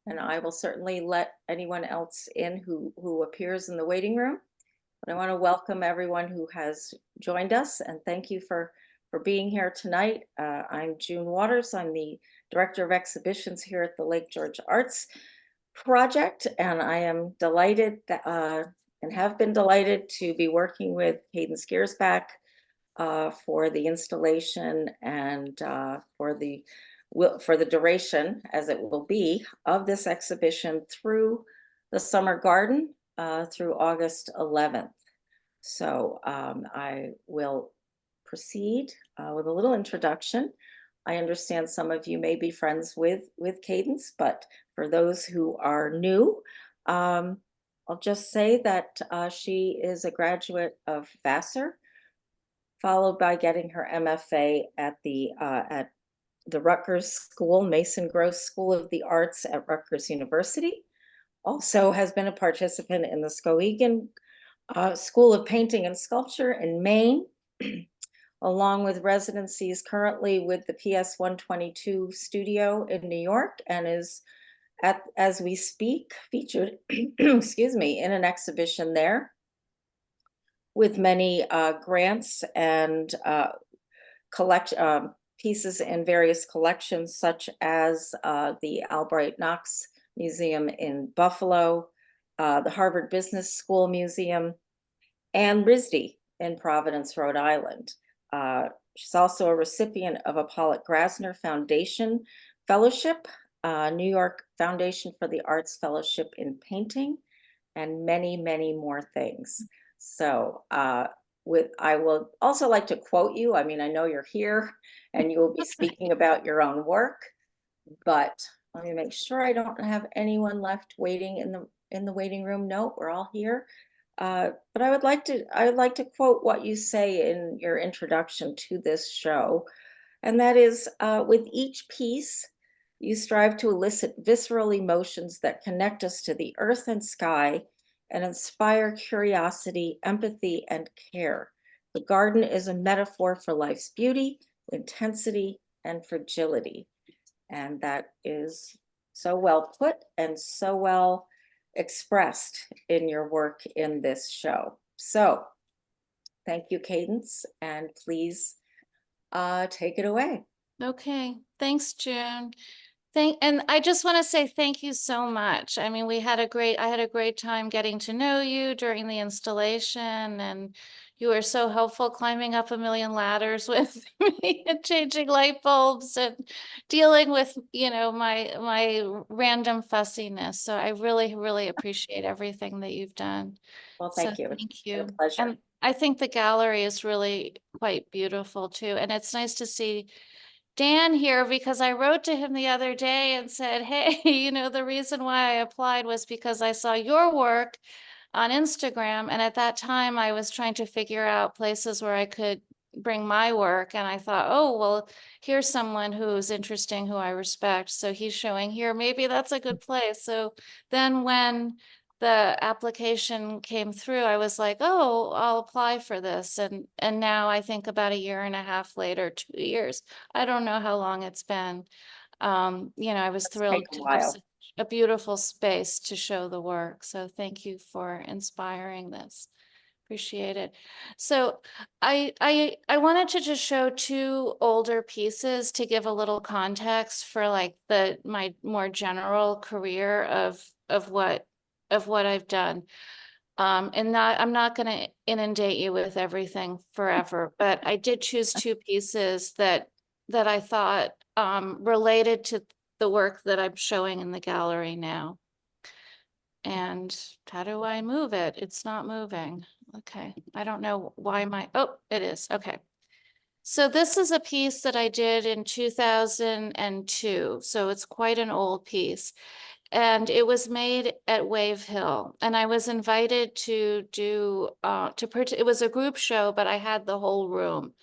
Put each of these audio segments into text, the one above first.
and I will certainly let anyone else in who appears in the waiting room. But I want to welcome everyone who has joined us and thank you for being here tonight. I'm June Waters. I'm the Director of Exhibitions here at the Lake George Arts Project, and I am delighted that, and have been delighted to be working with Cadence Giersbach for the installation and for the duration, as it will be, of this exhibition through the Summer Garden through August 11th. So I will proceed with a little introduction. I understand some of you may be friends with Cadence, but for those who are new, I'll just say that she is a graduate of Vassar, followed by getting her MFA at the Rutgers School, Mason Gross School of the Arts at Rutgers University. Also has been a participant in the Skowhegan School of Painting and Sculpture in Maine, along with residencies currently with the PS 122 studio in New York, and is as we speak, featured, excuse me, in an exhibition there with many grants and collect pieces in various collections, such as the Albright Knox Museum in Buffalo, the Harvard Business School Museum, and RISD in Providence, Rhode Island. She's also a recipient of a Pollock Grasner Foundation Fellowship, New York Foundation for the Arts Fellowship in Painting, and many, many more things. So I will also like to quote you. I mean, I know you're here and you will be speaking about your own work, but let me make sure I don't have anyone left waiting in the waiting room. No, we're all here. But I would like to quote what you say in your introduction to this show, and that is, with each piece, you strive to elicit visceral emotions that connect us to the earth and sky and inspire curiosity, empathy, and care. The garden is a metaphor for life's beauty, intensity, and fragility. And that is so well put and so well expressed in your work in this show. So thank you, Cadence, and please take it away. Okay, thanks, June. And I just want to say thank you so much. I mean, I had a great time getting to know you during the installation, and you were so helpful climbing up a million ladders with me and changing light bulbs and dealing with, my random fussiness. So I really, really appreciate everything that you've done. Well, So thank you. It's thank been a you. pleasure. And I think the gallery is really quite beautiful too. And it's nice to see Dan here because I wrote to him the other day and said, hey, the reason why I applied was because I saw your work on Instagram. And at that time, I was trying to figure out places where I could bring my work. And I thought, oh, well, here's someone who's interesting, who I respect. So he's showing here. Maybe that's a good place. So then when the application came through, I was like, oh, I'll apply for this. And now I think about a year and a half later, 2 years, I don't know how long it's been. I was Let's take thrilled a to have while. such a beautiful space to show the work. So thank you for inspiring this. Appreciate it. So I wanted to just show two older pieces to give a little context for like my more general career of what I've done. And I'm not going to inundate you with everything forever, but I did choose two pieces that I thought related to the work that I'm showing in the gallery now. And how do I move it? It's not moving. Okay. I don't know why oh, it is. Okay. So this is a piece that I did in 2002. So it's quite an old piece. And it was made at Wave Hill. And I was invited to do, it was a group show, but I had the whole room.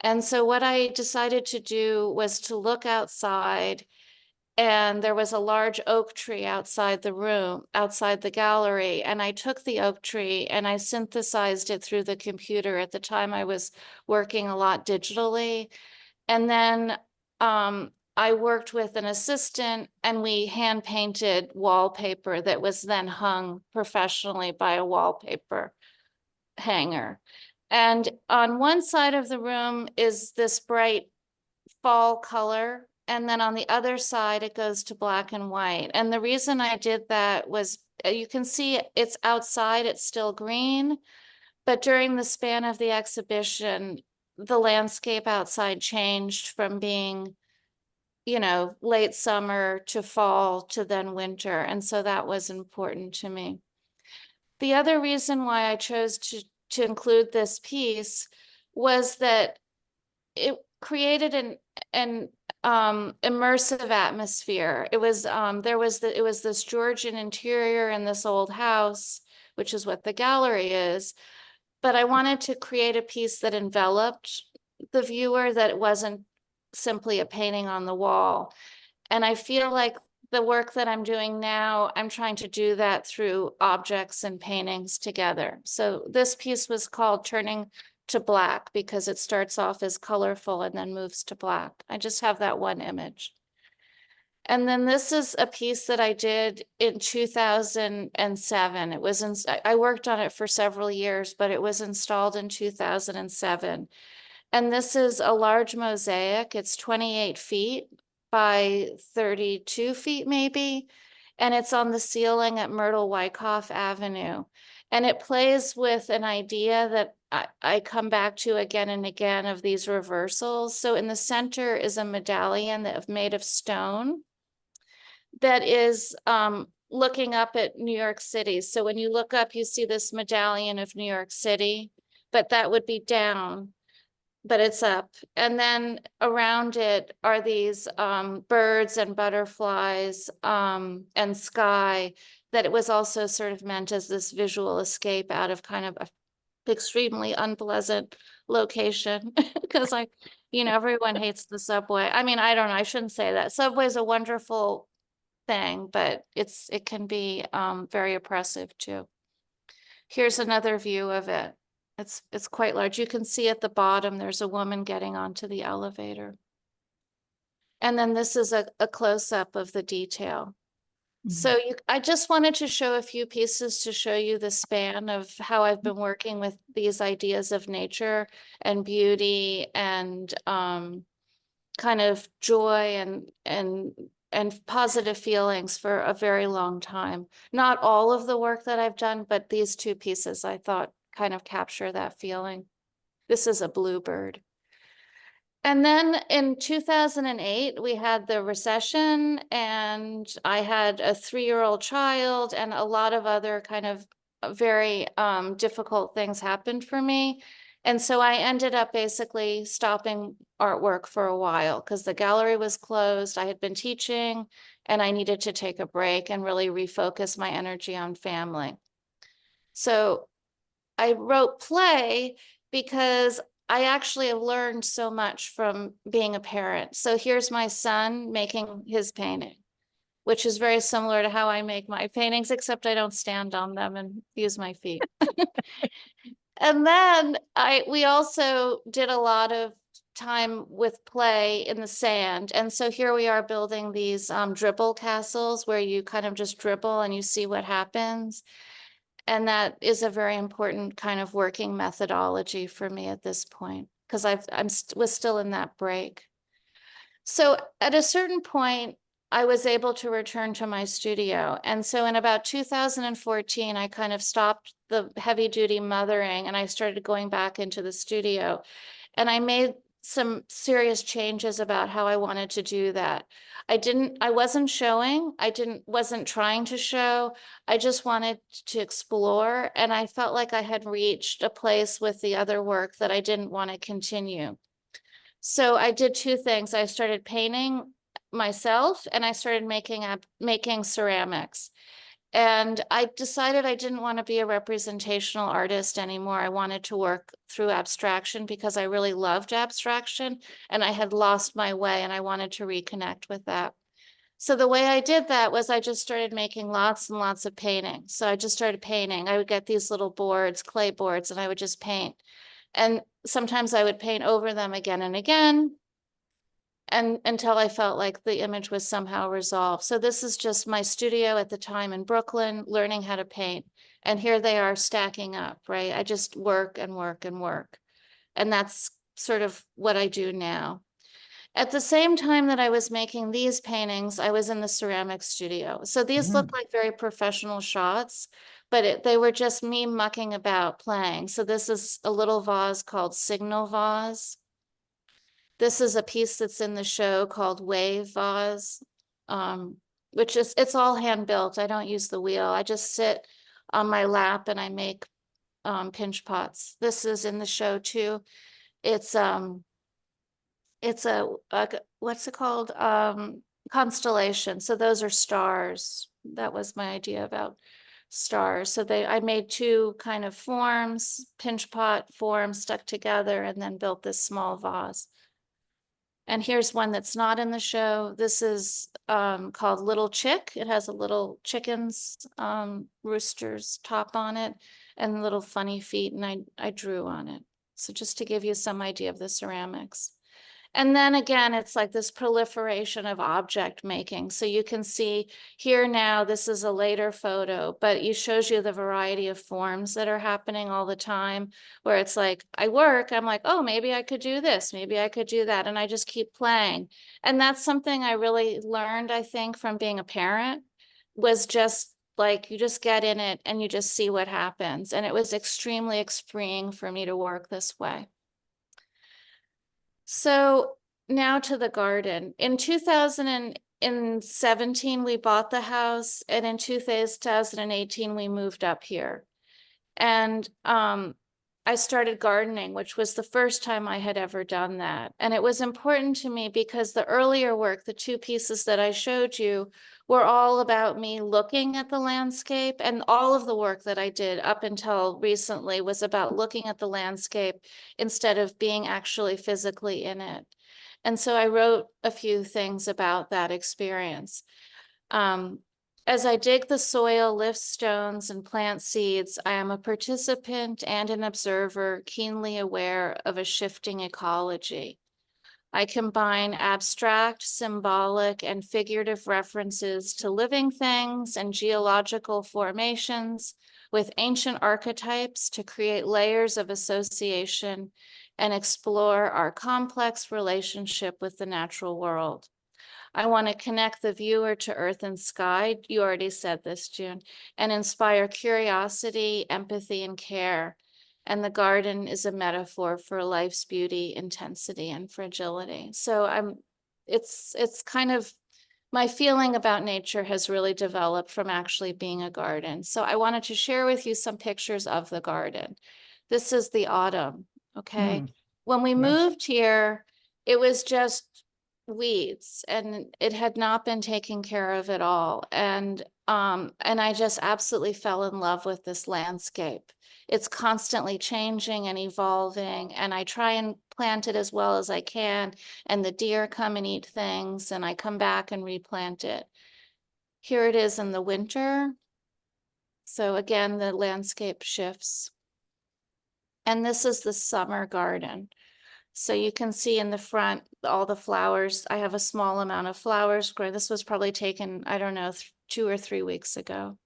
And so what I decided to do was to look outside, and there was a large oak tree outside the room, outside the gallery. And I took the oak tree and I synthesized it through the computer. At the time, I was working a lot digitally. And then I worked with an assistant and we hand painted wallpaper that was then hung professionally by a wallpaper hanger. And on one side of the room is this bright fall color. And then on the other side, it goes to black and white. And the reason I did that was you can see it's outside, it's still green. But during the span of the exhibition, the landscape outside changed from being, you know, late summer to fall to then winter. And so that was important to me. The other reason why I chose to include this piece was that it created an immersive atmosphere. It was it was this Georgian interior in this old house, which is what the gallery is. But I wanted to create a piece that enveloped the viewer, that it wasn't simply a painting on the wall. And I feel like the work that I'm doing now, I'm trying to do that through objects and paintings together. So this piece was called Turning to Black because it starts off as colorful and then moves to black. I just have that one image. And then this is a piece that I did in 2007. It was I worked on it for several years, but it was installed in 2007. And this is a large mosaic. It's 28 feet by 32 feet maybe. And it's on the ceiling at Myrtle Wyckoff Avenue. And it plays with an idea that I come back to again and again of these reversals. So in the center is a medallion that made of stone that is looking up at New York City. So when you look up, you see this medallion of New York City, but that would be down, but it's up. And then around it are these birds and butterflies and sky, that it was also sort of meant as this visual escape out of kind of a extremely unpleasant location because you know, everyone hates the subway. I mean, I don't know, I shouldn't say that. Subway is a wonderful thing, but it can be very oppressive too. Here's another view of it. It's quite large. You can see at the bottom, there's a woman getting onto the elevator. And then this is a close-up of the detail. So I just wanted to show a few pieces to show you the span of how I've been working with these ideas of nature and beauty and kind of joy and positive feelings for a very long time. Not all of the work that I've done, but these two pieces I thought kind of capture that feeling. This is a bluebird. And then in 2008, we had the recession and I had a 3-year-old child and a lot of other kind of very difficult things happened for me. And so I ended up basically stopping artwork for a while because the gallery was closed. I had been teaching and I needed to take a break and really refocus my energy on family. So I wrote play because I actually have learned so much from being a parent. So here's my son making his painting, which is very similar to how I make my paintings, except I don't stand on them and use my feet. And then we also did a lot of time with play in the sand. And so here we are building these dribble castles where you kind of just dribble and you see what happens. And that is a very important kind of working methodology for me at this point, because was still in that break. So at a certain point, I was able to return to my studio. And so in about 2014, I kind of stopped the heavy duty mothering and I started going back into the studio. And I made some serious changes about how I wanted to do that. I wasn't showing, wasn't trying to show. I just wanted to explore. And I felt like I had reached a place with the other work that I didn't want to continue. So I did two things. I started painting myself and I started making ceramics. And I decided I didn't want to be a representational artist anymore. I wanted to work through abstraction because I really loved abstraction and I had lost my way and I wanted to reconnect with that. So the way I did that was I just started making lots and lots of paintings. So I just started painting. I would get these little boards, clay boards, and I would just paint. And sometimes I would paint over them again and again. and until I felt like the image was somehow resolved. So this is just my studio at the time in Brooklyn, learning how to paint. And here they are stacking up, right? I just work and work and work. And that's sort of what I do now. At the same time that I was making these paintings, I was in the ceramic studio. So these look like very professional shots, but they were just me mucking about playing. So this is a little vase called Signal Vase. This is a piece that's in the show called Wave Vase, which is, it's all hand built. I don't use the wheel. I just sit on my lap and I make pinch pots. This is in the show too. It's a what's it called? Constellation. So those are stars. That was my idea about stars. So I made two kind of forms, pinch pot forms stuck together, and then built this small vase. And here's one that's not in the show. This is called Little Chick. It has a little chicken's rooster's top on it and little funny feet, and I drew on it. So just to give you some idea of the ceramics. And then again, it's like this proliferation of object making. So you can see here now, this is a later photo, but it shows you the variety of forms that are happening all the time, where it's like, I work, I'm like, oh, maybe I could do this, maybe I could do that. And I just keep playing. And that's something I really learned, I think, from being a parent, was just like, you just get in it and you just see what happens. And it was extremely freeing for me to work this way. So now to the garden. In 2017, we bought the house, and in 2018, we moved up here. And I started gardening, which was the first time I had ever done that. And it was important to me because the earlier work, the two pieces that I showed you, were all about me looking at the landscape. And all of the work that I did up until recently was about looking at the landscape instead of being actually physically in it. And so I wrote a few things about that experience. As I dig the soil, lift stones, and plant seeds, I am a participant and an observer, keenly aware of a shifting ecology. I combine abstract, symbolic, and figurative references to living things and geological formations with ancient archetypes to create layers of association and explore our complex relationship with the natural world. I want to connect the viewer to earth and sky. You already said this, June, and inspire curiosity, empathy, and care. And the garden is a metaphor for life's beauty, intensity, and fragility. So it's kind of, my feeling about nature has really developed from actually being a garden. So I wanted to share with you some pictures of the garden. This is the autumn, okay? When we moved here, it was just weeds and it had not been taken care of at all. And I just absolutely fell in love with this landscape. It's constantly changing and evolving, and I try and plant it as well as I can, and the deer come and eat things, and I come back and replant it. Here it is in the winter. So again, the landscape shifts. And this is the summer garden. So you can see in the front, all the flowers. I have a small amount of flowers growing. This was probably taken, I don't know, 2 or 3 weeks ago.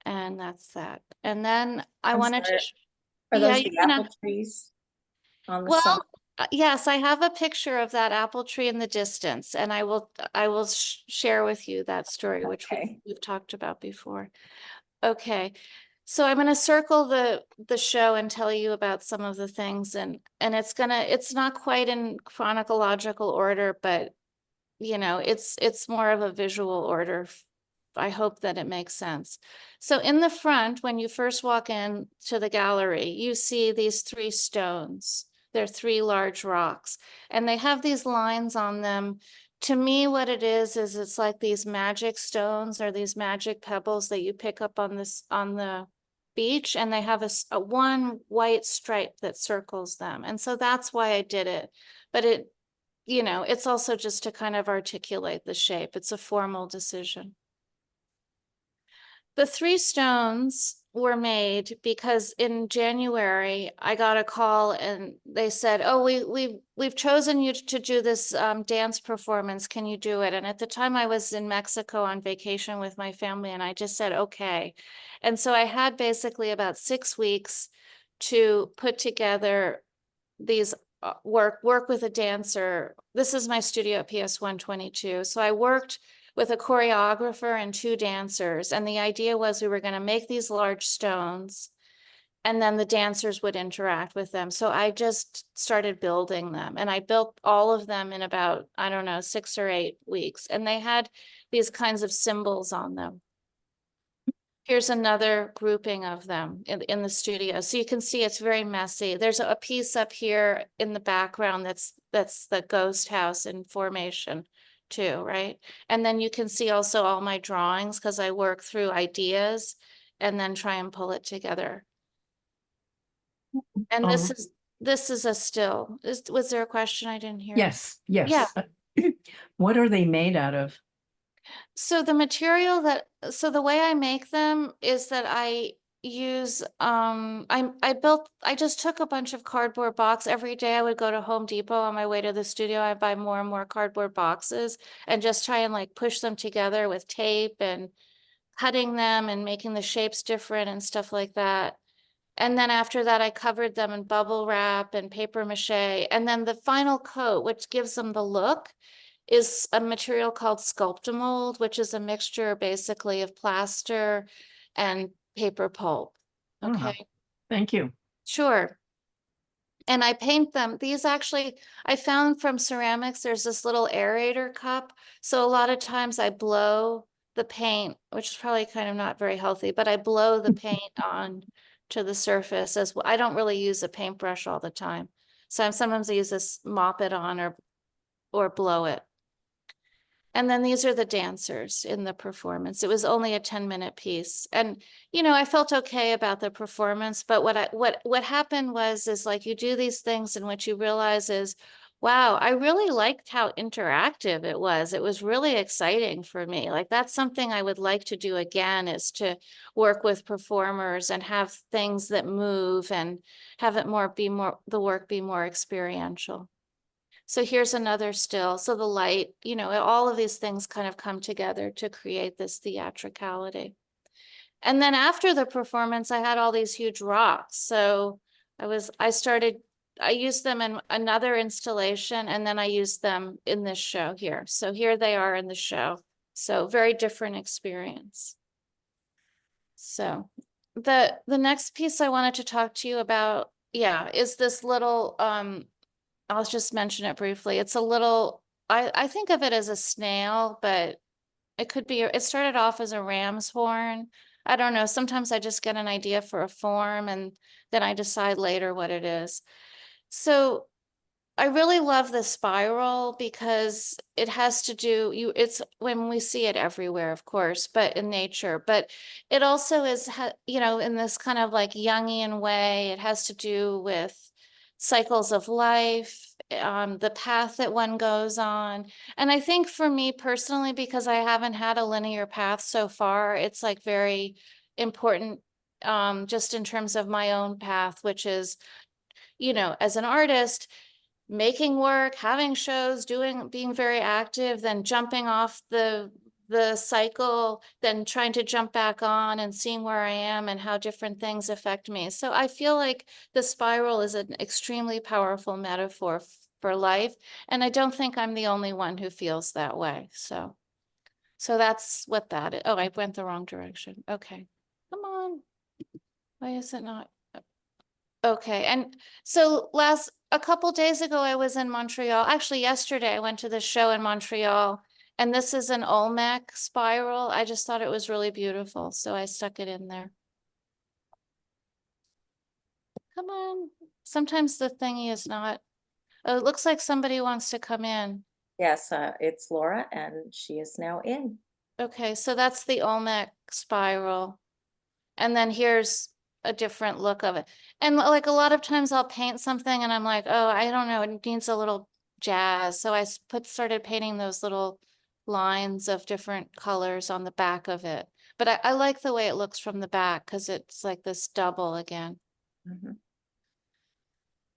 And that's that. And then I wanted to, Are yeah, those you the can, apple trees on the well, side? yes, I have a picture of that apple tree in the distance, and I will share with you that story, which Okay. we've talked about before. Okay. So I'm going to circle the show and tell you about some of the things, and it's not quite in chronological order, but you know, it's more of a visual order. I hope that it makes sense. So in the front, when you first walk in to the gallery, you see these 3 stones. They're 3 large rocks, and they have these lines on them. To me, what it is it's like these magic stones or these magic pebbles that you pick up on the beach, and they have a one white stripe that circles them. And so that's why I did it. But you know, it's also just to kind of articulate the shape. It's a formal decision. The 3 stones were made because in January I got a call and they said, "Oh, we've chosen you to do this dance performance. Can you do it?" And at the time I was in Mexico on vacation with my family, and I just said, "Okay." And so I had basically about 6 weeks to put together these work with a dancer. This is my studio at PS 122. So I worked with a choreographer and 2 dancers. And the idea was we were going to make these large stones and then the dancers would interact with them. So I just started building them, and I built all of them in about, I don't know, 6 or 8 weeks. And they had these kinds of symbols on them. Here's another grouping of them in the studio. So you can see it's very messy. There's a piece up here in the background that's the ghost house in formation too, right? And then you can see also all my drawings because I work through ideas and then try and pull it together. And this is a still. Was there a question I didn't hear? Yes, yes. Yeah. What are they made out of? So the material so the way I make them is that I use I just took a bunch of cardboard box. Every day I would go to Home Depot on my way to the studio. I buy more and more cardboard boxes and just try and like push them together with tape and cutting them and making the shapes different and stuff like that. And then after that, I covered them in bubble wrap and paper mache. And then the final coat, which gives them the look, is a material called Sculptamold, which is a mixture basically of plaster and paper pulp. Okay. Thank you. Sure. And I paint them. These actually, I found from ceramics, there's this little aerator cup. So a lot of times I blow the paint, which is probably kind of not very healthy, but I blow the paint on to the surface as well. I don't really use a paintbrush all the time. So sometimes I use this mop it on or blow it. And then these are the dancers in the performance. It was only a 10-minute piece. And, you know, I felt okay about the performance, but what happened is like you do these things in which you realize is, wow, I really liked how interactive it was. It was really exciting for me. Like that's something I would like to do again, is to work with performers and have things that move and have it the work be more experiential. So here's another still. So the light, you know, all of these things kind of come together to create this theatricality. And then after the performance, I had all these huge rocks. So I used them in another installation, and then I used them in this show here. So here they are in the show. So very different experience. So the next piece I wanted to talk to you about, yeah, is this little I'll just mention it briefly. It's a little, I think of it as a snail, but it started off as a ram's horn. I don't know. Sometimes I just get an idea for a form and then I decide later what it is. So I really love the spiral because it has to do, it's when we see it everywhere, of course, but in nature, but it also is, you know, in this kind of like Jungian way, it has to do with cycles of life, the path that one goes on. And I think for me personally, because I haven't had a linear path so far, it's like very important, just in terms of my own path, which is, you know, as an artist, making work, having shows, being very active, then jumping off the cycle, then trying to jump back on and seeing where I am and how different things affect me. So I feel like the spiral is an extremely powerful metaphor for life. And I don't think I'm the only one who feels that way. So that's what that is. Oh, I went the wrong direction. Okay. Come on. Why is it not? Okay, and so a couple days ago, I was in Montreal. Actually, yesterday I went to the show in Montreal, and this is an Olmec spiral. I just thought it was really beautiful, so I stuck it in there. Come on. Sometimes the thingy is not. Oh, it looks like somebody wants to come in. Yes, it's Laura, and she is now in. Okay, so that's the Olmec spiral. And then here's a different look of it. And like a lot of times I'll paint something and I'm like, oh, I don't know, it needs a little jazz. So I started painting those little lines of different colors on the back of it. But I like the way it looks from the back because it's like this double again. Mhm.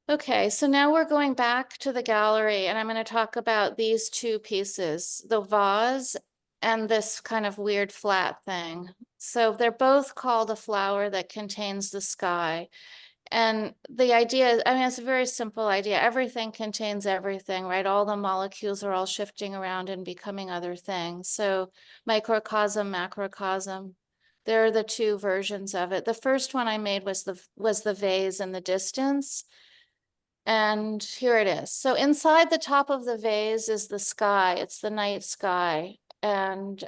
Okay, so now we're going back to the gallery and I'm going to talk about these two pieces, the vase and this kind of weird flat thing. So they're both called a flower that contains the sky. And the idea, I mean, it's a very simple idea. Everything contains everything, right? All the molecules are all shifting around and becoming other things. So microcosm, macrocosm, there are the two versions of it. The first one I made was the vase in the distance. And here it is. So inside the top of the vase is the sky. It's the night sky. And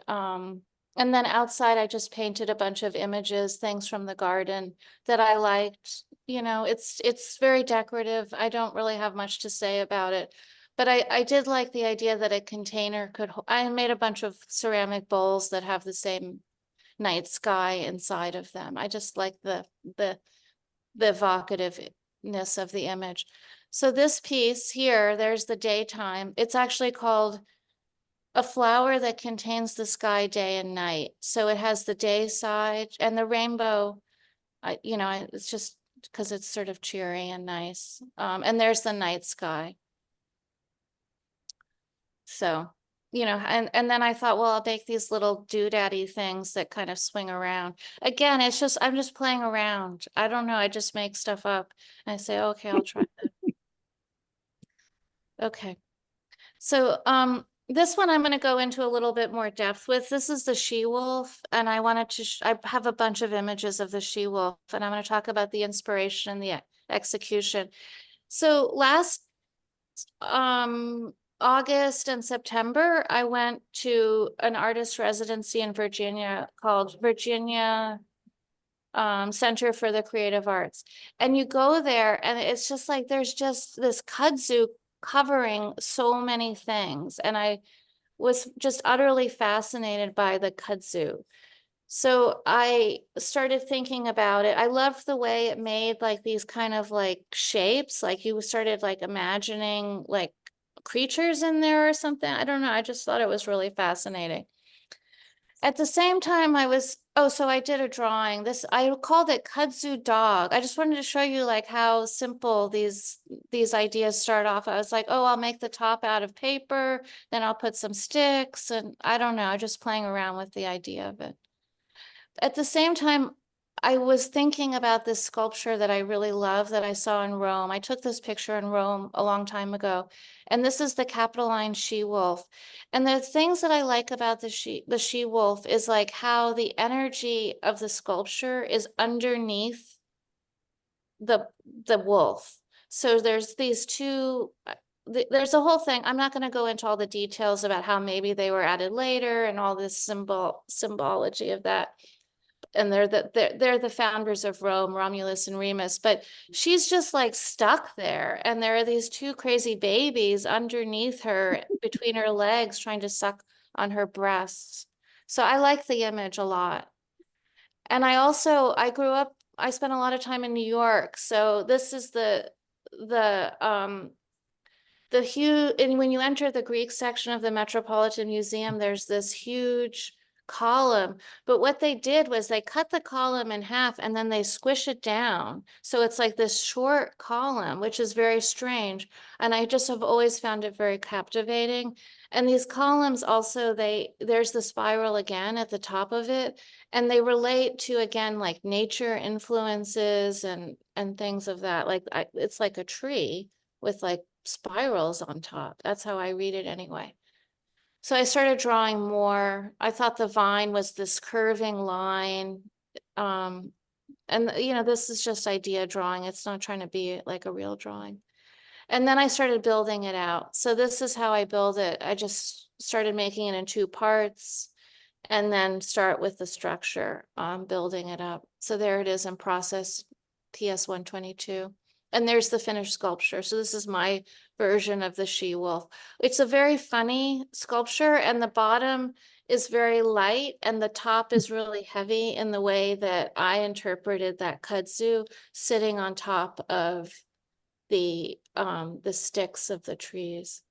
then outside I just painted a bunch of images, things from the garden that I liked. You know, it's very decorative. I don't really have much to say about it. But I did like the idea that a container could, I made a bunch of ceramic bowls that have the same night sky inside of them. I just like the evocativeness of the image. So this piece here, there's the daytime. It's actually called a flower that contains the sky day and night. So it has the day side and the rainbow. It's just because it's sort of cheery and nice. And there's the night sky. So, and then I thought, well, I'll make these little doodaddy things that kind of swing around. Again, I'm just playing around. I don't know. I just make stuff up and I say, okay, I'll try that. Okay. So, this one I'm going to go into a little bit more depth with. This is the she-wolf, and I wanted to, I have a bunch of images of the she-wolf, and I'm going to talk about the inspiration and the execution. So last, August and September, I went to an artist residency in Virginia called Virginia Center for the Creative Arts. And you go there and it's just like, there's just this kudzu covering so many things. And I was just utterly fascinated by the kudzu. So I started thinking about it. I loved the way it made like these kind of like shapes, like you started like imagining like creatures in there or something. I don't know. I just thought it was really fascinating. At the same time, so I did a drawing. I called it kudzu dog. I just wanted to show you like how simple these ideas start off. I was like, oh, I'll make the top out of paper, then I'll put some sticks, and I don't know, just playing around with the idea of it. At the same time, I was thinking about this sculpture that I really love that I saw in Rome. I took this picture in Rome a long time ago, and this is the Capitoline she-wolf. And the things that I like about the she-wolf is like how the energy of the sculpture is underneath the wolf. So there's these two, there's a whole thing. I'm not going to go into all the details about how maybe they were added later and all this symbology of that. And they're the founders of Rome, Romulus and Remus, but she's just like stuck there. And there are these two crazy babies underneath her, between her legs, trying to suck on her breasts. So I like the image a lot. And I spent a lot of time in New York. So this is the huge, and when you enter the Greek section of the Metropolitan Museum, there's this huge column, but what they did was they cut the column in half and then they squish it down. So it's like this short column, which is very strange. And I just have always found it very captivating. And these columns also, there's the spiral again at the top of it. And they relate to, again, like nature influences and things of that. Like it's like a tree with like spirals on top. That's how I read it anyway. So I started drawing more. I thought the vine was this curving line. And this is just idea drawing. It's not trying to be like a real drawing. And then I started building it out. So this is how I build it. I just started making it in 2 parts and then start with the structure, building it up. So there it is in process, PS 122. And there's the finished sculpture. So this is my version of the she-wolf. It's a very funny sculpture, and the bottom is very light and the top is really heavy in the way that I interpreted that kudzu sitting on top of the sticks of the trees.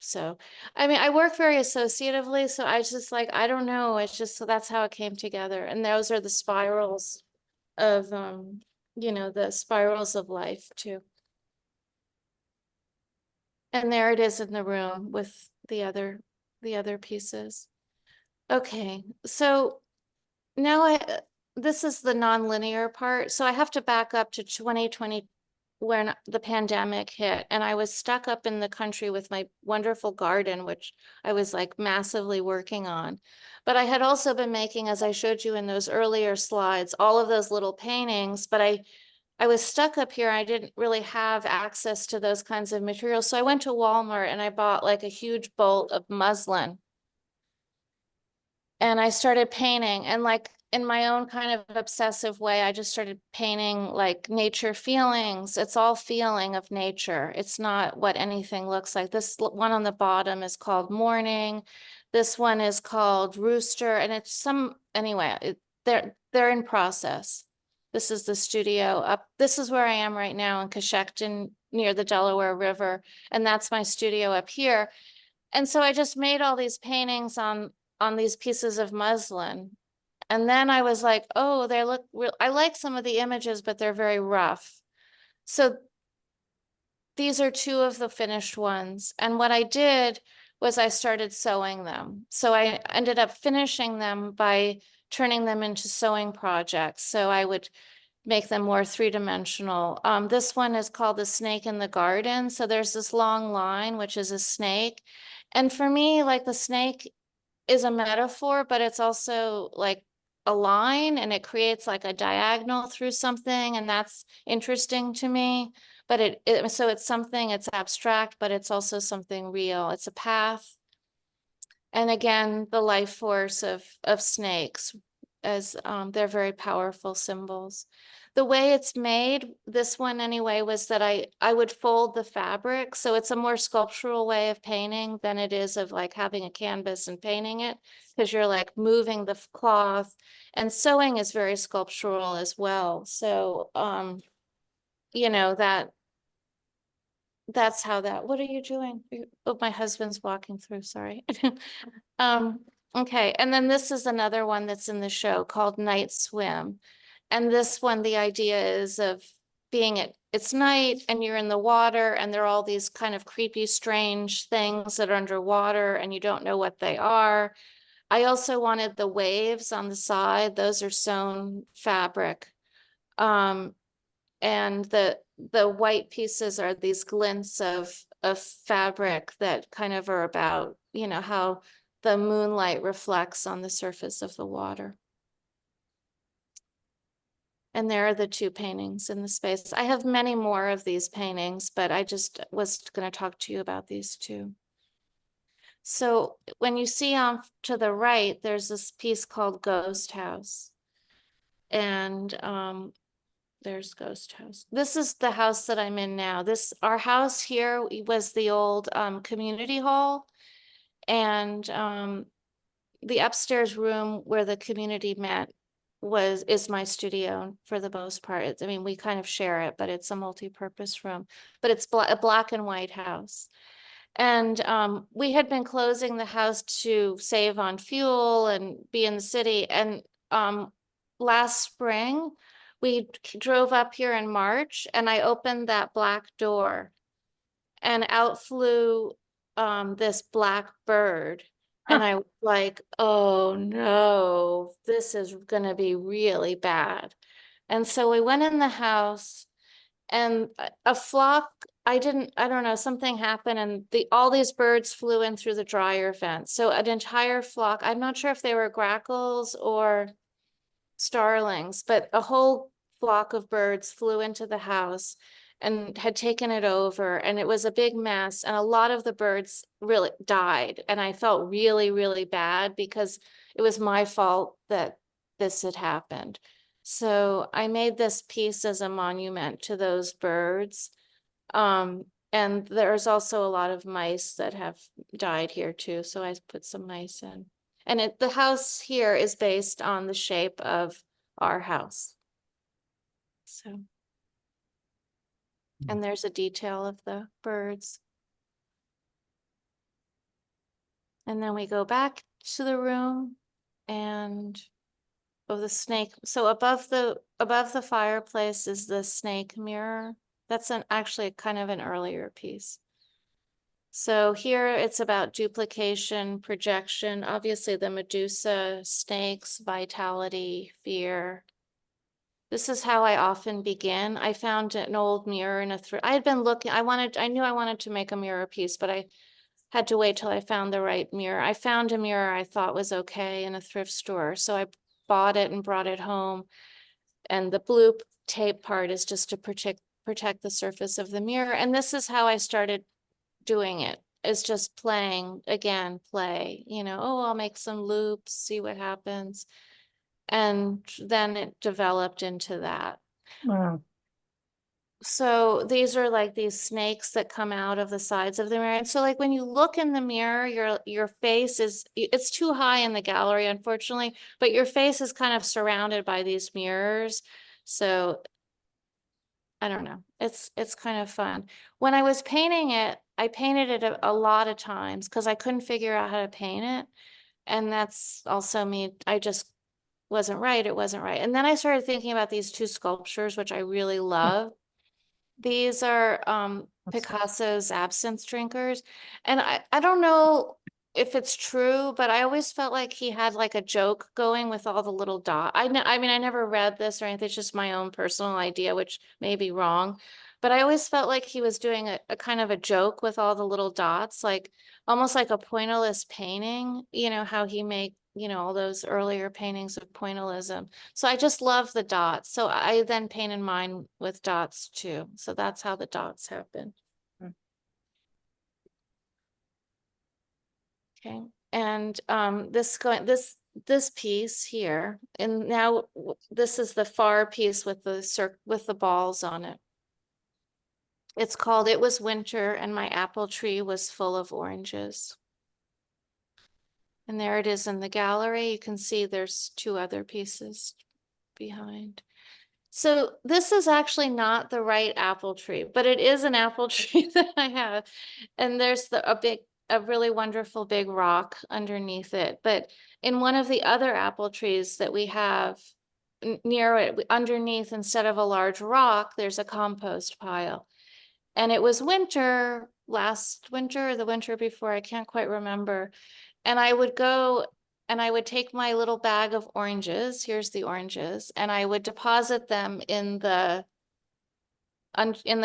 So, I mean, I work very associatively, so I just like, I don't know, it's just, so that's how it came together. And those are the spirals of, the spirals of life too. And there it is in the room with the other pieces. Okay, so now this is the nonlinear part. So I have to back up to 2020 when the pandemic hit, and I was stuck up in the country with my wonderful garden, which I was like massively working on. But I had also been making, as I showed you in those earlier slides, all of those little paintings, but I was stuck up here. I didn't really have access to those kinds of materials. So I went to Walmart and I bought like a huge bolt of muslin. And I started painting, and like in my own kind of obsessive way, I just started painting like nature feelings. It's all feeling of nature. It's not what anything looks like. This one on the bottom is called morning. This one is called rooster, and it's anyway, they're in process. This is the studio up. This is where I am right now in Coshocton near the Delaware River. And that's my studio up here. And so I just made all these paintings on these pieces of muslin. And then I was like, oh, they look real. I like some of the images, but they're very rough. So these are two of the finished ones. And what I did was I started sewing them. So I ended up finishing them by turning them into sewing projects. So I would make them more three-dimensional. This one is called The Snake in the Garden. So there's this long line, which is a snake. And for me, like the snake is a metaphor, but it's also like a line, and it creates like a diagonal through something. And that's interesting to me. But so it's something, it's abstract, but it's also something real. It's a path. And again, the life force of snakes, as they're very powerful symbols. The way it's made, this one anyway, was that I would fold the fabric. So it's a more sculptural way of painting than it is of like having a canvas and painting it, because you're like moving the cloth, and sewing is very sculptural as well. So, that's how that, what are you doing? Oh, my husband's walking through, sorry. Okay, and then this is another one that's in the show called Night Swim. And this one, the idea is of it's night and you're in the water, and there are all these kind of creepy, strange things that are underwater and you don't know what they are. I also wanted the waves on the side. Those are sewn fabric. And the white pieces are these glints of fabric that kind of are about, how the moonlight reflects on the surface of the water. And there are the two paintings in the space. I have many more of these paintings, but I just was going to talk to you about these two. So when you see on to the right, there's this piece called Ghost House. And there's Ghost House. This is the house that I'm in now. Our house here was the old community hall, and the upstairs room where the community met is my studio for the most part. I mean, we kind of share it, but it's a multi-purpose room. But it's a black and white house. And we had been closing the house to save on fuel and be in the city. And last spring, we drove up here in March, and I opened that black door, and out flew this black bird. And I was like, oh no, this is gonna be really bad. And so we went in the house, and a flock, I don't know, something happened, and all these birds flew in through the dryer vent. So an entire flock, I'm not sure if they were grackles or starlings, but a whole flock of birds flew into the house and had taken it over, and it was a big mess, and a lot of the birds really died, and I felt really, really bad because it was my fault that this had happened. So I made this piece as a monument to those birds. And there's also a lot of mice that have died here too, so I put some mice in. And the house here is based on the shape of our house. So, and there's a detail of the birds. And then we go back to the room and the snake. So above the fireplace is the snake mirror. That's actually kind of an earlier piece. So here it's about duplication, projection, obviously the Medusa, snakes, vitality, fear. This is how I often begin. I found an old mirror in a thrift. I had been looking, I knew I wanted to make a mirror piece, but I had to wait till I found the right mirror. I found a mirror I thought was okay in a thrift store. So I bought it and brought it home. And the blue tape part is just to protect the surface of the mirror. And this is how I started doing it. Is just playing, again, play, oh, I'll make some loops, see what happens. And then it developed into that. Wow. So these are like these snakes that come out of the sides of the mirror. And so like when you look in the mirror, your face it's too high in the gallery, unfortunately, but your face is kind of surrounded by these mirrors. So I don't know. It's kind of fun. When I was painting it, I painted it a lot of times because I couldn't figure out how to paint it. And that's also me. I just wasn't right. It wasn't right. And then I started thinking about these two sculptures, which I really love. These are Picasso's absinthe drinkers. And I don't know if it's true, but I always felt like he had like a joke going with all the little dots. I mean, I never read this or anything. It's just my own personal idea, which may be wrong. But I always felt like he was doing a kind of a joke with all the little dots, like almost like a pointillist painting, how he made, all those earlier paintings of pointillism. So I just love the dots. So I then painted mine with dots too. So that's how the dots happen. Okay. And this piece here, and now this is the far piece with the balls on it. It's called It Was Winter and My Apple Tree Was Full of Oranges. And there it is in the gallery. You can see there's two other pieces behind. So this is actually not the right apple tree, but it is an apple tree that I have. And there's a really wonderful big rock underneath it. But in one of the other apple trees that we have near it, underneath, instead of a large rock, there's a compost pile. And it was winter, last winter or the winter before, I can't quite remember. And I would go and I would take my little bag of oranges, here's the oranges, and I would deposit them in the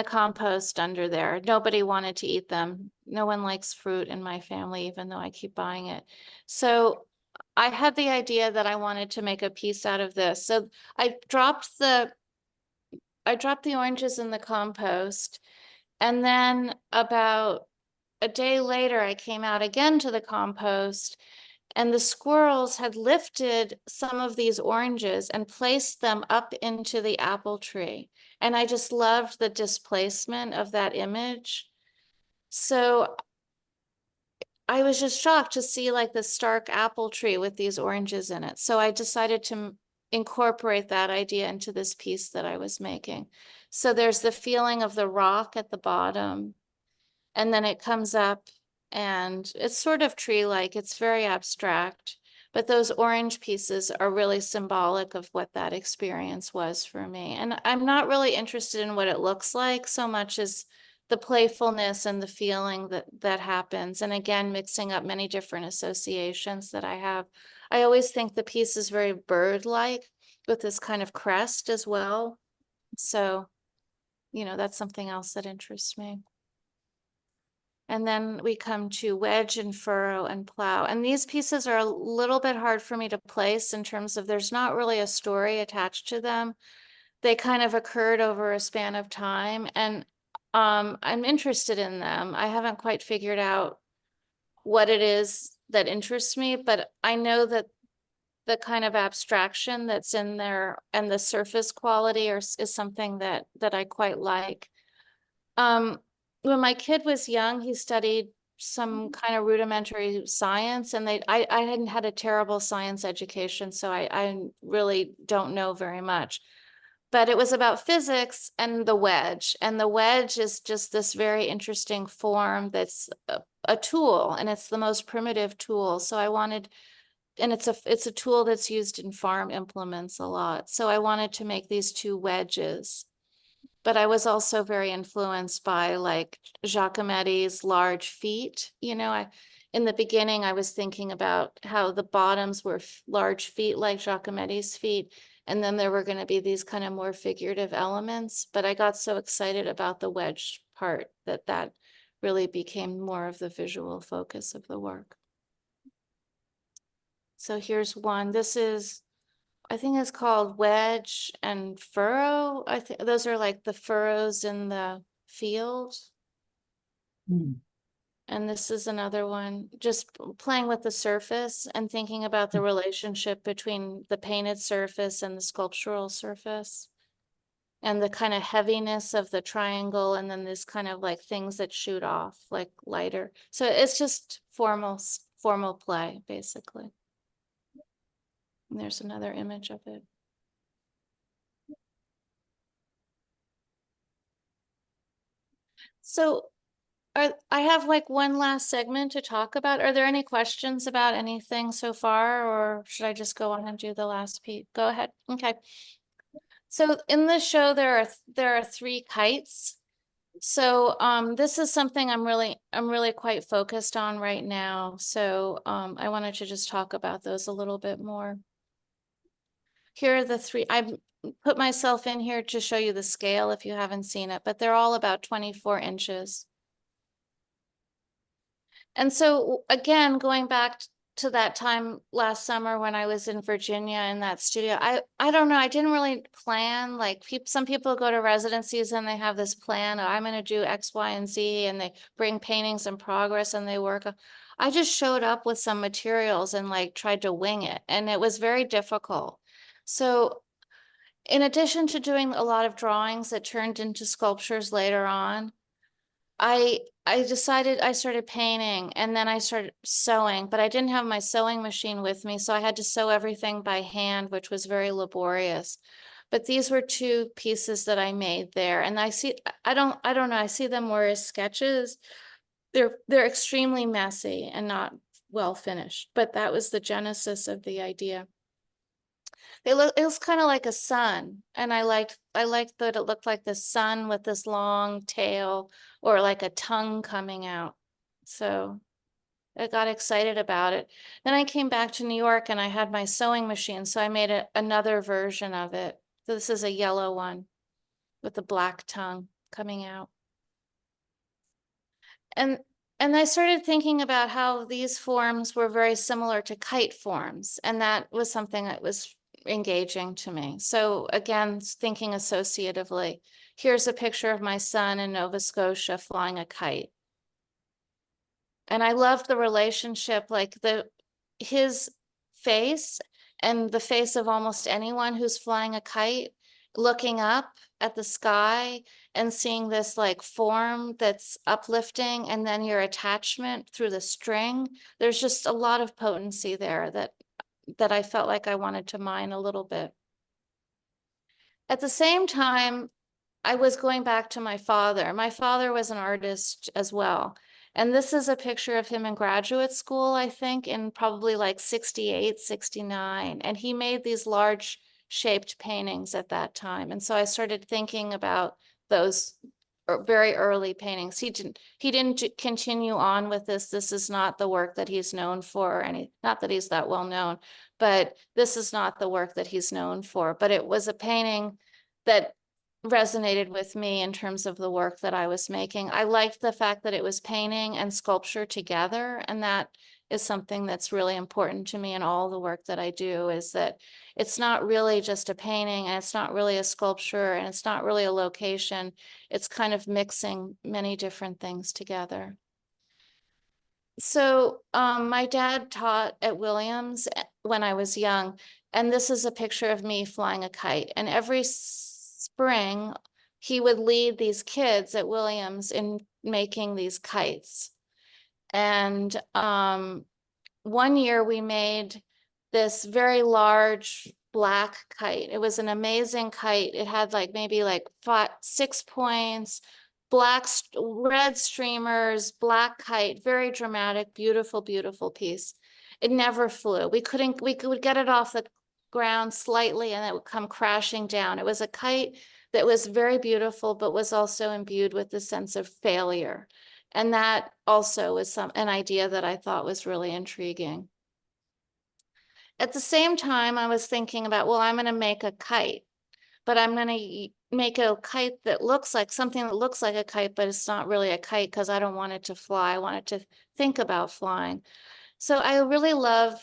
compost under there. Nobody wanted to eat them. No one likes fruit in my family, even though I keep buying it. So I had the idea that I wanted to make a piece out of this. So I dropped the oranges in the compost. And then about a day later, I came out again to the compost, and the squirrels had lifted some of these oranges and placed them up into the apple tree. And I just loved the displacement of that image. So I was just shocked to see like the stark apple tree with these oranges in it. So I decided to incorporate that idea into this piece that I was making. So there's the feeling of the rock at the bottom, and then it comes up and it's sort of tree-like. It's very abstract, but those orange pieces are really symbolic of what that experience was for me. And I'm not really interested in what it looks like so much as the playfulness and the feeling that happens. And again, mixing up many different associations that I have. I always think the piece is very bird-like with this kind of crest as well. So, that's something else that interests me. And then we come to wedge and furrow and plow. And these pieces are a little bit hard for me to place in terms of there's not really a story attached to them. They kind of occurred over a span of time, and I'm interested in them. I haven't quite figured out what it is that interests me, but I know that the kind of abstraction that's in there and the surface quality is something that I quite like. When my kid was young, he studied some kind of rudimentary science, and I hadn't had a terrible science education, so I really don't know very much. But it was about physics and the wedge is just this very interesting form that's a tool, and it's the most primitive tool. So I wanted, and it's a tool that's used in farm implements a lot. So I wanted to make these two wedges. But I was also very influenced by like Giacometti's large feet. You know, in the beginning, I was thinking about how the bottoms were large feet like Giacometti's feet. And then there were going to be these kind of more figurative elements. But I got so excited about the wedge part that really became more of the visual focus of the work. So here's one. This is, I think it's called wedge and furrow. I think those are like the furrows in the field. Hmm. And this is another one, just playing with the surface and thinking about the relationship between the painted surface and the sculptural surface. And the kind of heaviness of the triangle, and then this kind of like things that shoot off, like lighter. So it's just formal play, basically. And there's another image of it. So I have like one last segment to talk about. Are there any questions about anything so far, or should I just go on and do the last piece? Go ahead. Okay. So in this show, there are 3 kites. So this is something I'm really quite focused on right now. So I wanted to just talk about those a little bit more. Here are the 3. I put myself in here to show you the scale if you haven't seen it, but they're all about 24 inches. And so again, going back to that time last summer when I was in Virginia in that studio, I don't know, I didn't really plan. Like some people go to residencies and they have this plan, I'm going to do X, Y, and Z, and they bring paintings in progress and they work. I just showed up with some materials and like tried to wing it, and it was very difficult. So in addition to doing a lot of drawings that turned into sculptures later on, I decided I started painting, and then I started sewing, but I didn't have my sewing machine with me, so I had to sew everything by hand, which was very laborious. But these were 2 pieces that I made there, and I don't know, I see them more as sketches. They're extremely messy and not well finished, but that was the genesis of the idea. It was kind of like a sun, and I liked that it looked like the sun with this long tail, or like a tongue coming out. So I got excited about it. Then I came back to New York and I had my sewing machine, so I made another version of it. This is a yellow one with a black tongue coming out. And I started thinking about how these forms were very similar to kite forms, and that was something that was engaging to me. So again, thinking associatively, here's a picture of my son in Nova Scotia flying a kite. And I loved the relationship, like his face and the face of almost anyone who's flying a kite, looking up at the sky and seeing this like form that's uplifting, and then your attachment through the string. There's just a lot of potency there that I felt like I wanted to mine a little bit. At the same time, I was going back to my father. My father was an artist as well. And this is a picture of him in graduate school, I think, in probably like 68, 69. And he made these large shaped paintings at that time. And so I started thinking about those very early paintings. He didn't continue on with this. This is not the work that he's known for, or not that he's that well known, but this is not the work that he's known for. But it was a painting that resonated with me in terms of the work that I was making. I liked the fact that it was painting and sculpture together, and that is something that's really important to me in all the work that I do, is that it's not really just a painting, and it's not really a sculpture, and it's not really a location. It's kind of mixing many different things together. So my dad taught at Williams when I was young, and this is a picture of me flying a kite. And every spring, he would lead these kids at Williams in making these kites. And one year we made this very large black kite. It was an amazing kite. It had like maybe like 6 points, red streamers, black kite, very dramatic, beautiful, beautiful piece. It never flew. We could get it off the ground slightly and it would come crashing down. It was a kite that was very beautiful, but was also imbued with the sense of failure. And that also was an idea that I thought was really intriguing. At the same time, I was thinking about, well, I'm going to make a kite, but I'm going to make a kite that looks like something that looks like a kite, but it's not really a kite because I don't want it to fly. I want it to think about flying. So I really love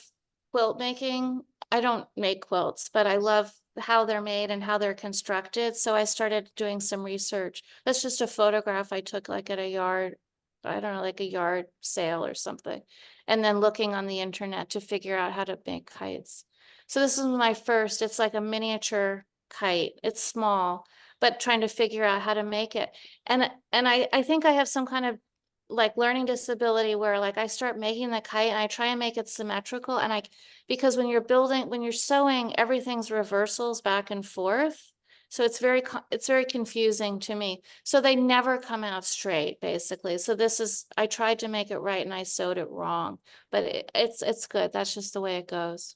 quilt making. I don't make quilts, but I love how they're made and how they're constructed. So I started doing some research. That's just a photograph I took like at a yard, I don't know, like a yard sale or something. And then looking on the internet to figure out how to make kites. So this is my first, it's like a miniature kite. It's small, but trying to figure out how to make it. And I think I have some kind of like learning disability where like I start making the kite and I try and make it symmetrical and because when you're sewing, everything's reversals back and forth. So it's very confusing to me. So they never come out straight basically. So I tried to make it right and I sewed it wrong, but it's good. That's just the way it goes.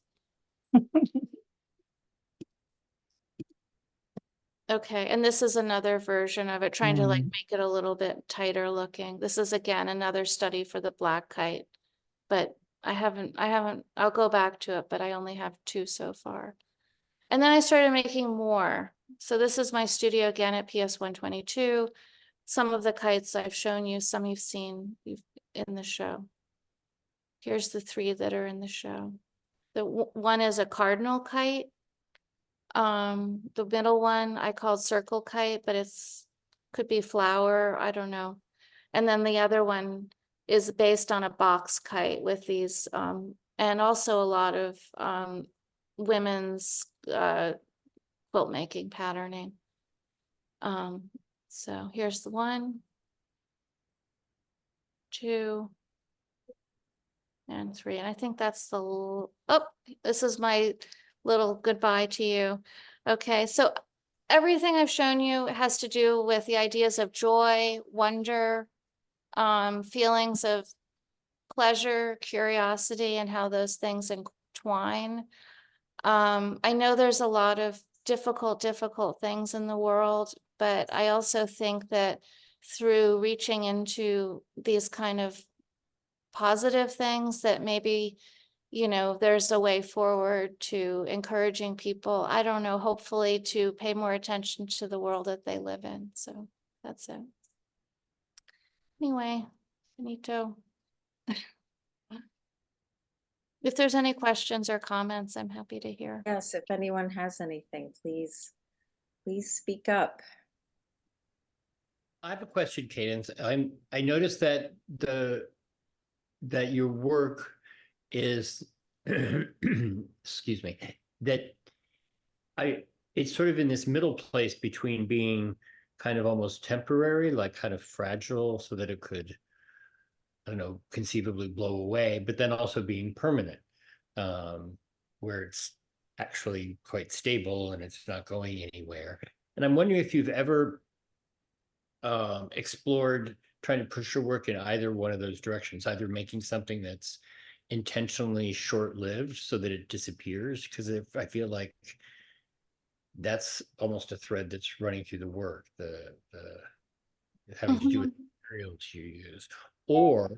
Okay, and this is another version of it, trying to like make it a little bit tighter looking. This is again another study for the black kite, but I'll go back to it, but I only have 2 so far. And then I started making more. So this is my studio again at PS 122. Some of the kites I've shown you, some you've seen in the show. Here's the 3 that are in the show. The one is a cardinal kite. The middle one I called circle kite, but could be flower, I don't know. And then the other one is based on a box kite with these, and also a lot of women's quilt making patterning. So here's the 1, 2, and 3. And I think that's this is my little goodbye to you. Okay, so everything I've shown you has to do with the ideas of joy, wonder, feelings of pleasure, curiosity, and how those things entwine. I know there's a lot of difficult things in the world, but I also think that through reaching into these kind of positive things that maybe, there's a way forward to encouraging people, I don't know, hopefully to pay more attention to the world that they live in. So that's it. Anyway, finito. If there's any questions or comments, I'm happy to hear. Yes, if anyone has anything, please speak up. I have a question, Cadence. I noticed that your work is excuse me, that it's sort of in this middle place between being kind of almost temporary, like kind of fragile so that it could, I don't know, conceivably blow away, but then also being permanent, where it's actually quite stable and it's not going anywhere. And I'm wondering if you've ever explored trying to push your work in either one of those directions, either making something that's intentionally short-lived so that it disappears, because I feel like that's almost a thread that's running through the work, the having to do with the materials you use, or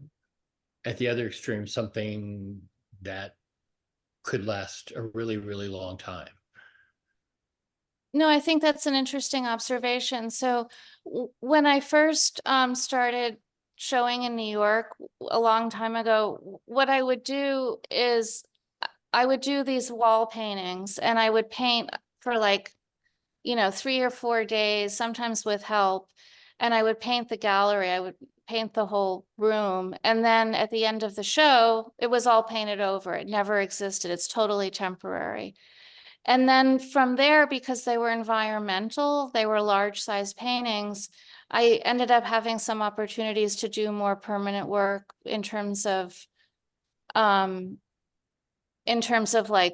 at the other extreme, something that could last a really, really long time. No, I think that's an interesting observation. So when I first started showing in New York a long time ago, what I would do is I would do these wall paintings and I would paint for like, 3 or 4 days, sometimes with help. And I would paint the gallery. I would paint the whole room. And then at the end of the show, it was all painted over. It never existed. It's totally temporary. And then from there, because they were environmental, they were large size paintings, I ended up having some opportunities to do more permanent work in terms of like,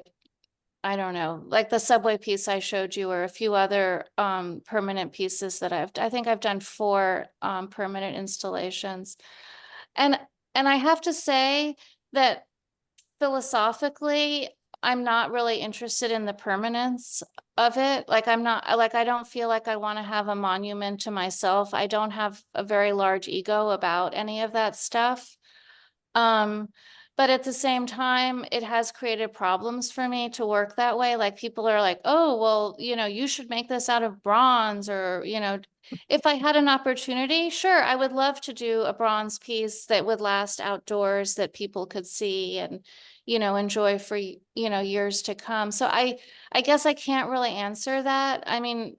I don't know, like the subway piece I showed you, or a few other permanent pieces that I think I've done 4 permanent installations. And I have to say that philosophically, I'm not really interested in the permanence of it. Like I don't feel like I want to have a monument to myself. I don't have a very large ego about any of that stuff. But at the same time, it has created problems for me to work that way. Like people are like, oh, well, you should make this out of bronze, or, if I had an opportunity, sure, I would love to do a bronze piece that would last outdoors, that people could see and, enjoy for, years to come. So I guess I can't really answer that. I mean,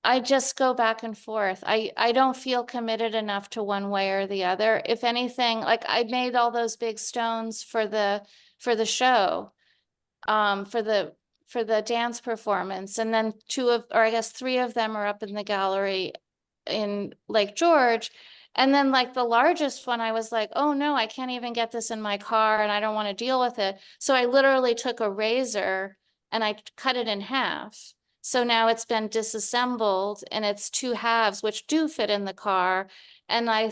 I just go back and forth. I don't feel committed enough to one way or the other. If anything, like I made all those big stones for the show, for the dance performance, and then 3 of them are up in the gallery in Lake George. And then like the largest one, I was like, oh no, I can't even get this in my car and I don't want to deal with it. So I literally took a razor and I cut it in half. So now it's been disassembled and it's 2 halves, which do fit in the car. And I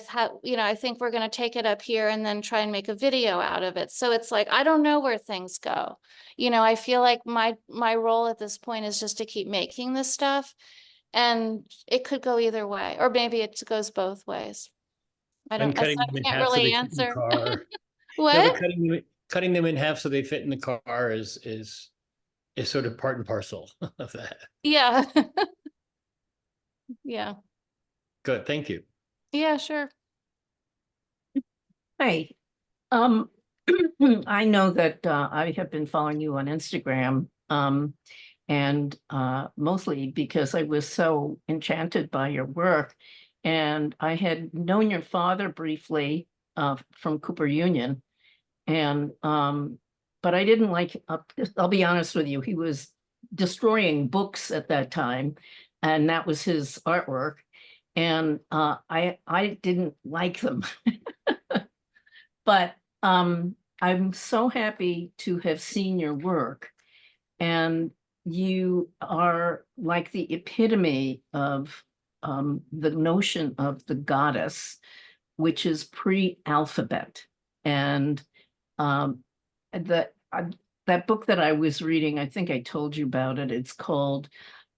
think we're going to take it up here and then try and make a video out of it. So it's like, I don't know where things go. I feel like my role at this point is just to keep making this stuff. And it could go either way, or maybe it goes both ways. I And can't cutting them in half so really they fit in the answer. car. No, but What? cutting them in half so they fit in the car is sort of part and parcel of that. Yeah. Yeah. Good, thank you. Yeah, sure. Hey, I know that I have been following you on Instagram, and mostly because I was so enchanted by your work. And I had known your father briefly from Cooper Union, and but I didn't like, I'll be honest with you, he was destroying books at that time, and that was his artwork. And I didn't like them. But I'm so happy to have seen your work, and you are like the epitome of the notion of the goddess, which is pre-alphabet. And that book that I was reading, I think I told you about it. It's called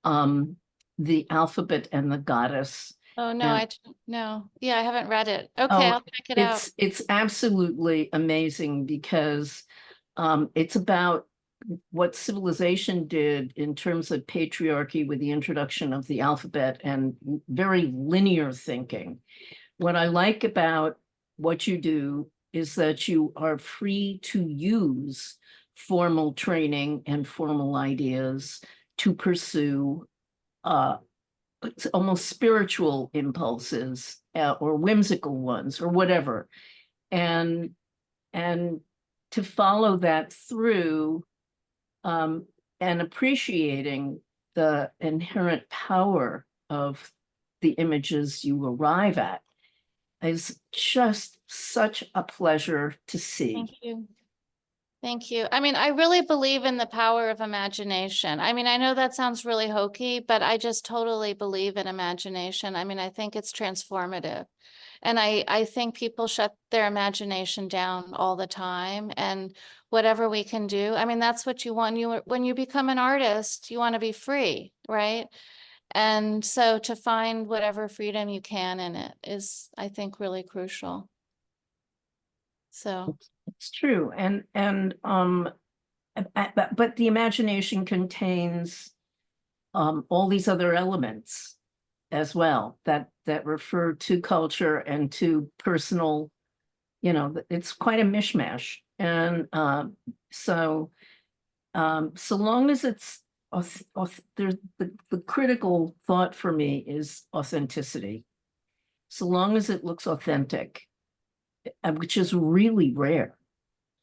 The Alphabet and the Goddess. Oh, no, And- no. Yeah, I haven't read it. Okay, I'll check it out. It's absolutely amazing because it's about what civilization did in terms of patriarchy with the introduction of the alphabet and very linear thinking. What I like about what you do is that you are free to use formal training and formal ideas to pursue it's almost spiritual impulses or whimsical ones or whatever. And to follow that through and appreciating the inherent power of the images you arrive at is just such a pleasure to see. Thank you. Thank you. I mean, I really believe in the power of imagination. I mean, I know that sounds really hokey, but I just totally believe in imagination. I mean, I think it's transformative. And I think people shut their imagination down all the time, and whatever we can do. I mean, that's what you want. When you become an artist, you want to be free, right? And so to find whatever freedom you can in it is, I think, really crucial. So. It's true. But the imagination contains all these other elements as well that refer to culture and to personal, it's quite a mishmash. And so long as it's there's the critical thought for me is authenticity. So long as it looks authentic, which is really rare.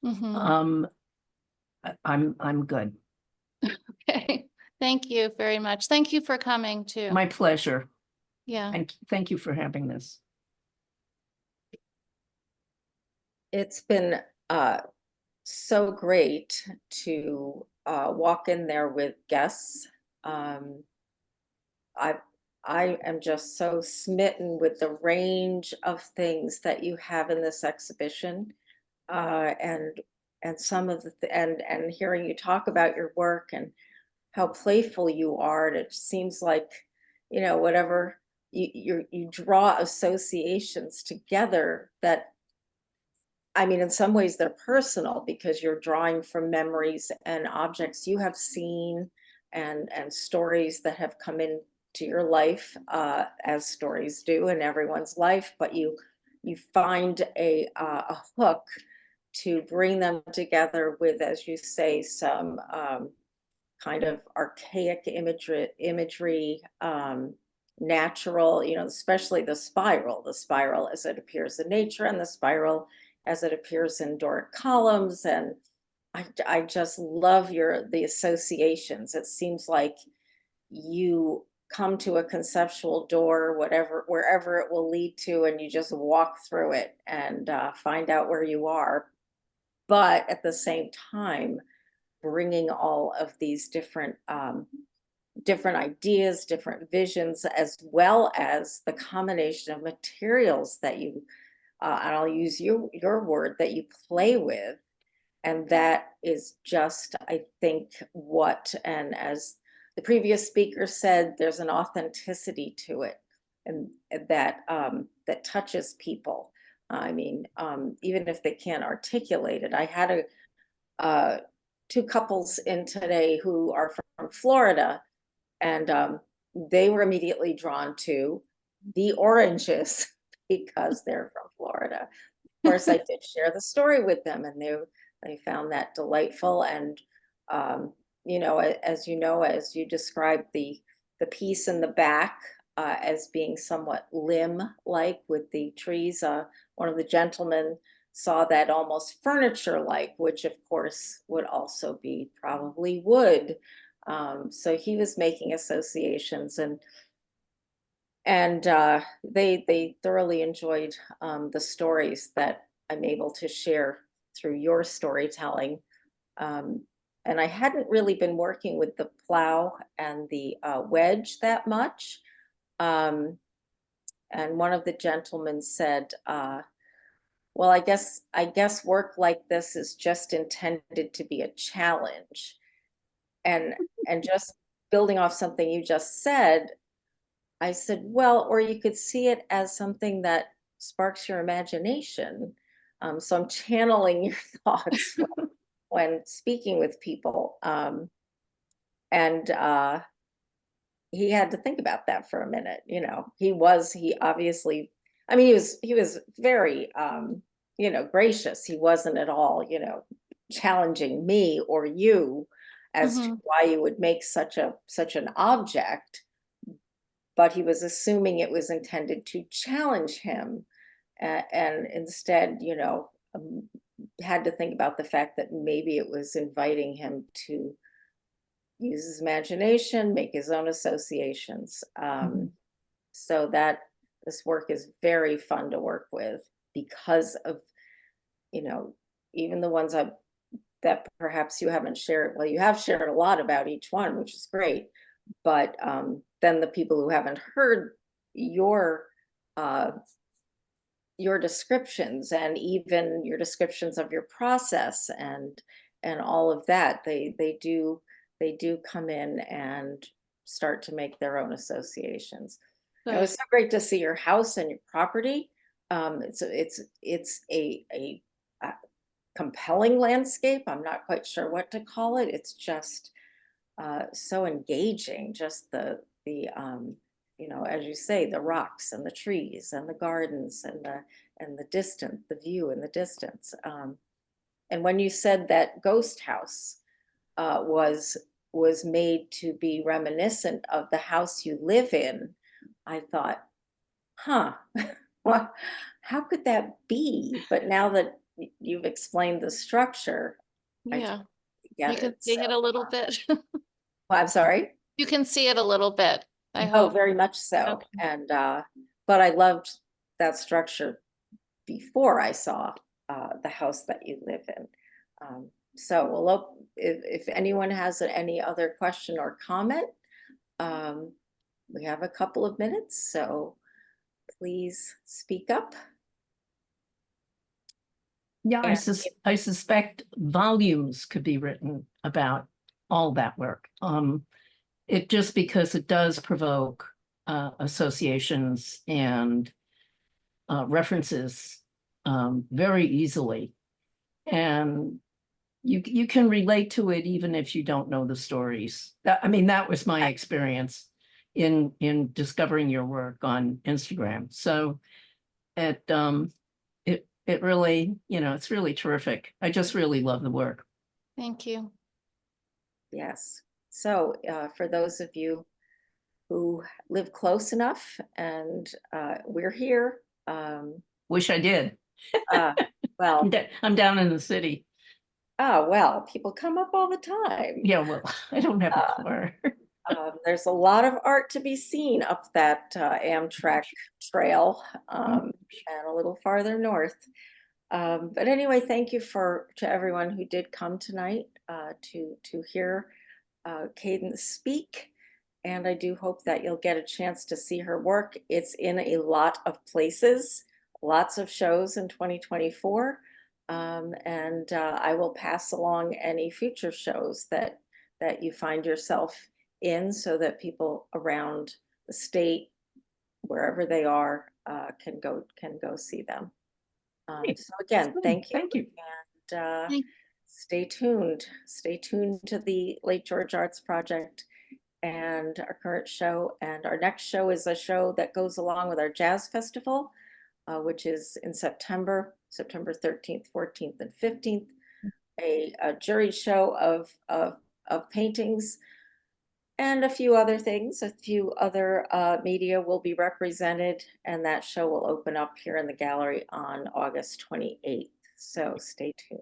Mhm. I'm good. Okay. Thank you very much. Thank you for coming too. My pleasure. Yeah. And thank you for having this. It's been so great to walk in there with guests. Um, I I am just so smitten with the range of things that you have in this exhibition, uh, and and some of and hearing you talk about your work and how playful you are. And it seems like, whatever you draw associations together that, I mean, in some ways they're personal because you're drawing from memories and objects you have seen and stories that have come into your life, as stories do in everyone's life. But you find a hook to bring them together with, as you say, some kind of archaic imagery, natural, especially the spiral as it appears in nature, and the spiral as it appears in Doric columns. And I just love the associations. It seems like you come to a conceptual door, wherever it will lead to, and you just walk through it and find out where you are. But at the same time, bringing all of these different ideas, different visions, as well as the combination of materials that and I'll use your word, that you play with. And that is just, I think, and as the previous speaker said, there's an authenticity to it, and that touches people. I mean, even if they can't articulate it. I had two couples in today who are from Florida, and they were immediately drawn to the oranges because they're from Florida. Of course, I did share the story with them, and they found that delightful. And as as you described the piece in the back, as being somewhat limb-like with the trees. One of the gentlemen saw that almost furniture-like, which of course would also be probably wood. So he was making associations, and they thoroughly enjoyed the stories that I'm able to share through your storytelling. Um, and I hadn't really been working with the plow and the wedge that much. Um, and one of the gentlemen said, well, I guess work like this is just intended to be a challenge. And just building off something you just said, I said, well, or you could see it as something that sparks your imagination. So I'm channeling your thoughts when speaking with people. And he had to think about that for a minute. He obviously, I mean, he was very, gracious. He wasn't at all, challenging me or you as to why you would make such an object, but he was assuming it was intended to challenge him. And instead, had to think about the fact that maybe it was inviting him to use his imagination, make his own associations. So that this work is very fun to work with because of, even the ones that perhaps you haven't shared. Well, you have shared a lot about each one, which is great. But then the people who haven't heard your uh, descriptions, and even your descriptions of your process and all of that, they do come in and start to make their own associations. It was so great to see your house and your property. It's a compelling landscape. I'm not quite sure what to call it. It's just so engaging. Just as you say, the rocks and the trees and the gardens and the view in the distance. And when you said that ghost house was made to be reminiscent of the house you live in, I thought, huh, well, how could that be? But now that you've explained the structure, I Yeah, totally get you can it. see So, it a little bit. I'm sorry. You can see it a little bit, I Oh, hope. very much so. Okay. And but I loved that structure before I saw the house that you live in. So if anyone has any other question or comment, we have a couple of minutes, so please speak up. Yeah, And I suspect volumes could be written about all that work. It just because it does provoke associations and references very easily. And you can relate to it even if you don't know the stories. I mean, that was my experience in discovering your work on Instagram. So it really, it's really terrific. I just really love the work. Thank you. yes, so for those of you who live close enough, and we're here. Wish I did. Well, I'm down in the city. oh, well, people come up all the time. Yeah, well, I don't have a car. There's a lot of art to be seen up that Amtrak trail, and a little farther north. But anyway, thank you to everyone who did come tonight to hear Cadence speak. And I do hope that you'll get a chance to see her work. It's in a lot of places, lots of shows in 2024. And I will pass along any future shows that you find yourself in, so that people around the state, wherever they are, can go see them. So again, thank you. Thank you. And Thank- stay tuned. Stay tuned to the Lake George Arts Project and our current show. And our next show is a show that goes along with our jazz festival, which is in September 13th, 14th, and 15th. A jury show of paintings and a few other things. A few other media will be represented, and that show will open up here in the gallery on August 28th. So stay tuned.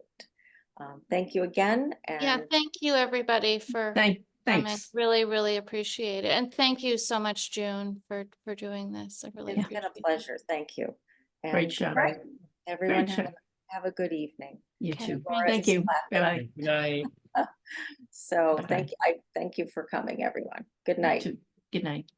Thank you again. Yeah, And thank you, everybody, for coming. Thanks. Really, really appreciate it. And thank you so much, June, for doing this. I really it's been a appreciate it. pleasure. Thank you. And Great show. right, everyone Great show. have a good evening. You Okay, too. Laura Thank is you. clapping. Bye-bye. Good night. So Bye-bye. thank you for coming, everyone. Good You night. too. Good night.